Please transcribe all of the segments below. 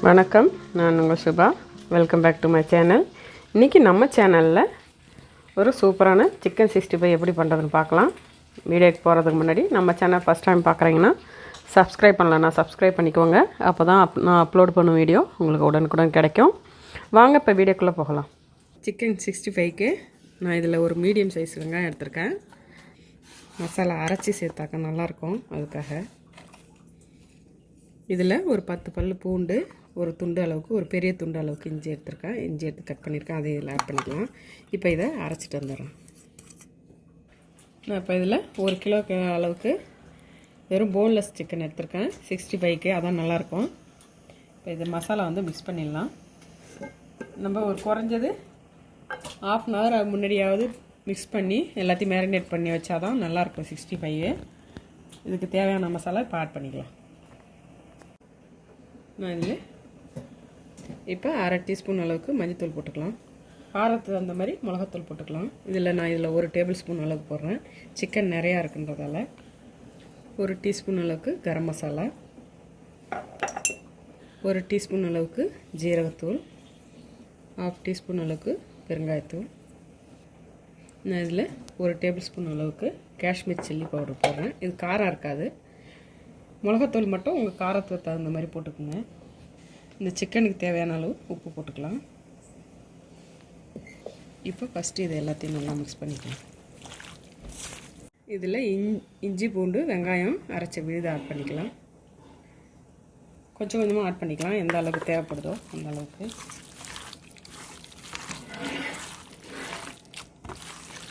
வணக்கம், நான் உங்கள் Subha. Welcome back to my channel. இன்றைக்கி நம்ம சேனலில் ஒரு சூப்பரான சிக்கன் 65 எப்படி பண்ணுறதுன்னு பார்க்கலாம். வீடியோக்கு போகிறதுக்கு முன்னாடி நம்ம சேனல் ஃபஸ்ட் டைம் பார்க்குறீங்கன்னா சப்ஸ்கிரைப் பண்ணலன்னா சப்ஸ்கிரைப் பண்ணிக்கோங்க. அப்போ தான் நான் அப்லோட் பண்ணும் வீடியோ உங்களுக்கு உடனுக்குடன் கிடைக்கும். வாங்க இப்போ வீடியோக்குள்ளே போகலாம். சிக்கன் 65க்கு நான் இதில் ஒரு மீடியம் சைஸ் வெங்காயம் எடுத்திருக்கேன். மசாலா அரைச்சி சேர்த்தாக்க நல்லாயிருக்கும். அதுக்காக இதில் ஒரு 10 பல் பூண்டு, ஒரு துண்டு அளவுக்கு, ஒரு பெரிய துண்டு அளவுக்கு இஞ்சி எடுத்துருக்கேன். இஞ்சி எடுத்து கட் பண்ணியிருக்கேன், அதை இதில் ஆட் பண்ணிக்கலாம். இப்போ இதை அரைச்சிட்டு வந்துடுறேன். நான் இப்போ இதில் 1 கிலோ அளவுக்கு வெறும் போன்லெஸ் சிக்கன் எடுத்திருக்கேன். 65க்கு அதான் நல்லாயிருக்கும். இப்போ இது மசாலா வந்து மிக்ஸ் பண்ணிடலாம். நம்ம ஒரு குறைஞ்சது 1/2 hour முன்னாடியாவது மிக்ஸ் பண்ணி எல்லாத்தையும் மேரினேட் பண்ணி வச்சா தான் நல்லாயிருக்கும் 65. இதுக்கு தேவையான மசாலா இப்போ ஆட் பண்ணிக்கலாம். நான் இதில் இப்போ 1/2 டீஸ்பூன் அளவுக்கு மஞ்சள்தூள் போட்டுக்கலாம். காரத்துக்கு அந்த மாதிரி மிளகாத்தூள் போட்டுக்கலாம். இதில் 1 டேபிள் ஸ்பூன் அளவுக்கு போடுறேன். சிக்கன் நிறையா இருக்குன்றதால 1 டீஸ்பூன் அளவுக்கு கரம் மசாலா, 1 டீஸ்பூன் அளவுக்கு ஜீரகத்தூள், 1/2 டீஸ்பூன் அளவுக்கு பெருங்காயத்தூள். நான் இதில் 1 டேபிள் ஸ்பூன் அளவுக்கு காஷ்மீர் சில்லி பவுடர் போடுறேன். இது காரம் இருக்காது. மிளகாத்தூள் மட்டும் உங்கள் காரத்துக்கு தகுந்த மாதிரி போட்டுக்கோங்க. இந்த சிக்கனுக்கு தேவையான அளவு உப்பு போட்டுக்கலாம். இப்போ ஃபஸ்ட்டு இது எல்லாத்தையும் நல்லா மிக்ஸ் பண்ணிக்கலாம். இதில் இஞ்சி பூண்டு வெங்காயம் அரைச்ச விழுது ஆட் பண்ணிக்கலாம். கொஞ்சம் கொஞ்சமாக ஆட் பண்ணிக்கலாம், எந்த அளவுக்கு தேவைப்படுதோ அந்த அளவுக்கு.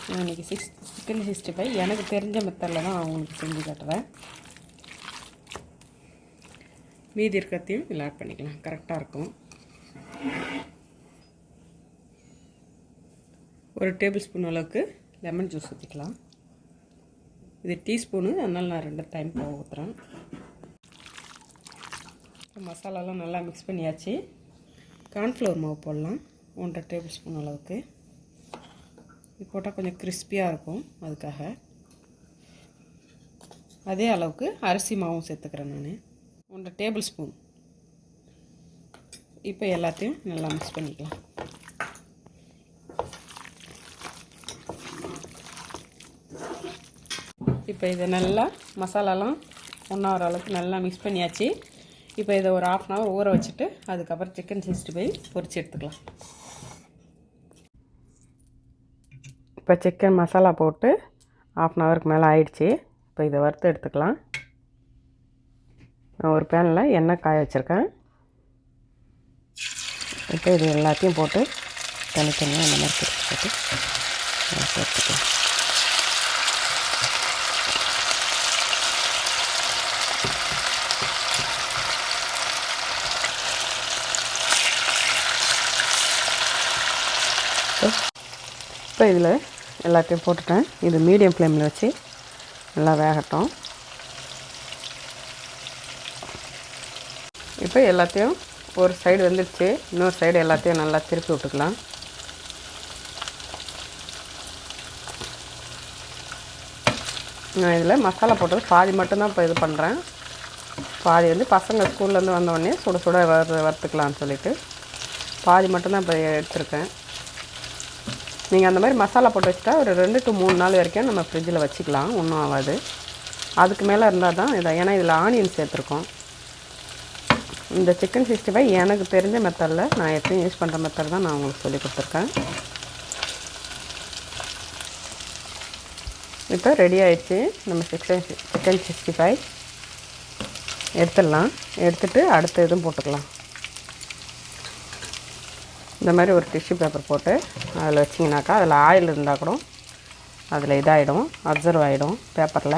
நான் இன்றைக்கி சிக்கன் 65 எனக்கு தெரிஞ்ச மெத்தடில் தான் அவங்களுக்கு செஞ்சு காட்டுறேன். மீதி இருக்கிறதையும் இதில் ஆட் பண்ணிக்கலாம், கரெக்டாக இருக்கும். 1 டேபிள் ஸ்பூன் அளவுக்கு லெமன் ஜூஸ் ஊற்றிக்கலாம். இது டீஸ்பூனு, அதனால் நான் 2 டைம் ஊற்றுறேன். மசாலாலாம் நல்லா மிக்ஸ் பண்ணியாச்சு. கார்ன்ஃப்ளவர் மாவு போடலாம், 1.5 டேபிள் ஸ்பூன் அளவுக்கு. இது போட்டால் கொஞ்சம் கிறிஸ்பியாக இருக்கும், அதுக்காக. அதே அளவுக்கு அரிசி மாவும் சேர்த்துக்கிறேன் நான், 1 டேபிள் ஸ்பூன். இப்போ எல்லாத்தையும் நல்லா மிக்ஸ் பண்ணிக்கலாம். இப்போ இதை நல்லா மசாலாலாம் ஒன்றாகிற அளவுக்கு நல்லா மிக்ஸ் பண்ணியாச்சு. இப்போ இதை ஒரு 1/2 hour ஊற வச்சுட்டு அதுக்கப்புறம் சிக்கன் 65 பொரித்து எடுத்துக்கலாம். இப்போ சிக்கன் மசாலா போட்டு 1/2 hourக்கு மேலே ஆயிடுச்சு. இப்போ இதை வறுத்து எடுத்துக்கலாம். நான் ஒரு பேனில் எண்ணெய் காய வச்சுருக்கேன். இப்போ இது எல்லாத்தையும் போட்டு தனித்தனியாக அந்த மாதிரி போட்டு எடுத்துக்கலாம். இப்போ இதில் எல்லாத்தையும் போட்டுட்டேன். இது மீடியம் ஃப்ளேமில் வச்சு நல்லா வேகட்டும். இப்போ எல்லாத்தையும் ஒரு சைடு வந்துடுச்சு, இன்னொரு சைடு எல்லாத்தையும் நல்லா திருப்பி விட்டுக்கலாம். நான் இதில் மசாலா போட்டது பாதி மட்டும்தான் இப்போ இது பண்ணுறேன். பாதி வந்து பசங்க ஸ்கூல்லேருந்து வந்தோடனே சுட சுட வறுத்துக்கலான்னு சொல்லிவிட்டு பாதி மட்டும்தான் இப்போ எடுத்துருக்கேன். நீங்கள் அந்த மாதிரி மசாலா போட்டு வச்சுட்டா ஒரு 2 to 3 நாள் வரைக்கும் நம்ம ஃப்ரிட்ஜில் வச்சுக்கலாம், ஒன்றும் ஆகாது. அதுக்கு மேலே இருந்தால் தான் இதை, ஏன்னா இதில் ஆனியன் சேர்த்துருக்கோம். இந்த சிக்கன் 65 எனக்கு தெரிஞ்ச மெத்தடில் நான் எப்பயும் யூஸ் பண்ணுற மெத்தட் தான் நான் உங்களுக்கு சொல்லி கொடுத்துருக்கேன். இப்போ ரெடி ஆகிடுச்சு நம்ம சிக்கன் 65. எடுத்துடலாம். எடுத்துகிட்டு அடுத்த இதுவும் போட்டுக்கலாம். இந்த மாதிரி ஒரு டிஷ்யூ பேப்பர் போட்டு அதில் வச்சிங்கனாக்கா அதில் ஆயில் இருந்தால் கூட அதில் இதாகிடும், அப்சர்வ் ஆகிடும் பேப்பரில்.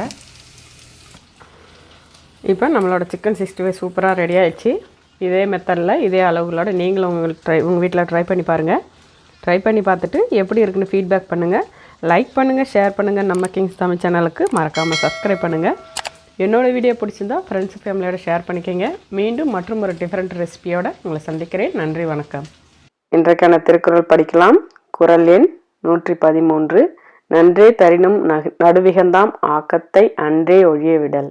இப்போ நம்மளோட சிக்கன் 65 சூப்பராக ரெடி ஆகிடுச்சு. இதே மெத்தடில் இதே அளவுகளோட நீங்களும் உங்கள் வீட்டில் ட்ரை பண்ணி பாருங்கள். ட்ரை பண்ணி பார்த்துட்டு எப்படி இருக்குன்னு ஃபீட்பேக் பண்ணுங்கள். லைக் பண்ணுங்கள், ஷேர் பண்ணுங்கள். நம்ம கிங்ஸ் தமிழ் சேனலுக்கு மறக்காமல் சப்ஸ்கிரைப் பண்ணுங்கள். என்னோடய வீடியோ பிடிச்சிருந்தால் ஃப்ரெண்ட்ஸ் ஃபேமிலியோட ஷேர் பண்ணிக்கோங்க. மீண்டும் மற்றும் ஒரு டிஃப்ரெண்ட் ரெசிபியோடு உங்களை சந்திக்கிறேன். நன்றி, வணக்கம். இன்றைக்கான திருக்குறள் படிக்கலாம். குறள் எண் 113. நன்றே தரினும் நடுவிகந்தாம் ஆக்கத்தை அன்றே ஒழிய விடல்.